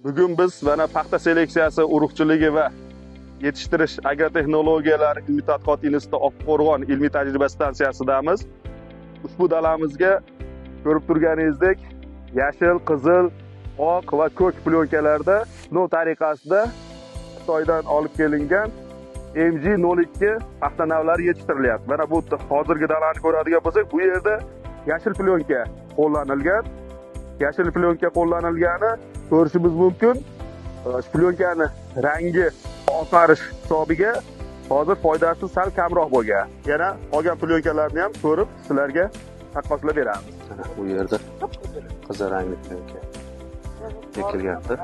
Bugun biz mana paxta seleksiyasi, urug'chiligi va yetishtirish agrotexnologiyalari ilmiy tadqiqot instituti Oqqo'rg'on ilmiy tajriba stansiyasidamiz. Ushbu dalamizga ko'rib turganingizdek, yashil, qizil, oq va ko'k plyonkalarda sinov tariqasida Xitoydan olib kelingan MG02 paxta navlari yetishtirilyapti. Mana bu hozirgi dalani ko'radigan bo'lsak, bu yerda yashil plyonka qo'llanilgan. Yashil plyonka qo'llanilgani ko'rishimiz mumkin. Plyonkani rangi oqarish hisobiga hozir foydasi sal kamroq bo'lgan. Yana qolgan plyonkalarni ham ko'rib sizlarga taqqoslab beramiz. Bu yerda qizil rangli plyonka ekilgandi.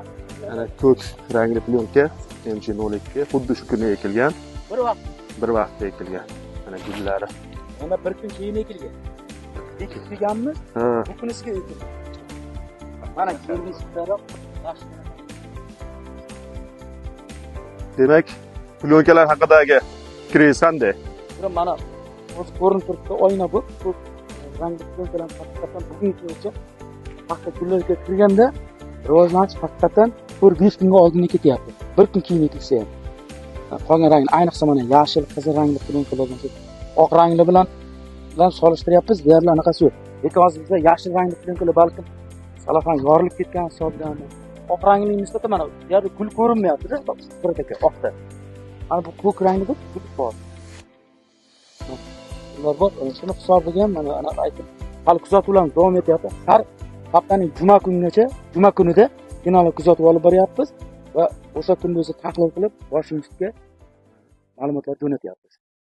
Mana ko'k rangli plyonka MG02 xuddi shu kuni ekilgan. Bir vaqtda ekilgan. Mana gullari. Mana bir kun keyin ekilgan. Ekilganmi? Bu kunisiga ekilgan. Mana kelgisidaroq yaxshi. Demak, plyonkalar haqidagi fikringiz qanday? Mana o'zi ko'rinib turibdi, oyna bu. Bu rangli plyonkalar haqiqatan bugungacha paxta kunlarga kirganda rivojlanish haqiqatan 4-5 kunga oldin ketyapti. Bir kun keyin ekilsa ham. Qolgan rangli, ayniqsa mana yashil, qizil rangli plyonkalardan oq rangli bilan solishtiryapmiz. Deyarli anaqasi yo'q. Lekin hozir bizda yashil rangli plyonkalar balkim salafan yorilib ketgan hisobidan oq rangli nisbatan mana yerda gul ko'rinmayapti-da, surat aka oqda. Mana bu ko'k rangli gul bor. Ular bor. Shuni hisobiga ham mana anaqa aytib, hali kuzatuvlarimiz davom etyapti. Har haftaning juma kunida finalni kuzatib olib boryapmiz va o'sha kunni o'zi tahlil qilib, boshimizga ma'lumotlar jo'natyapmiz.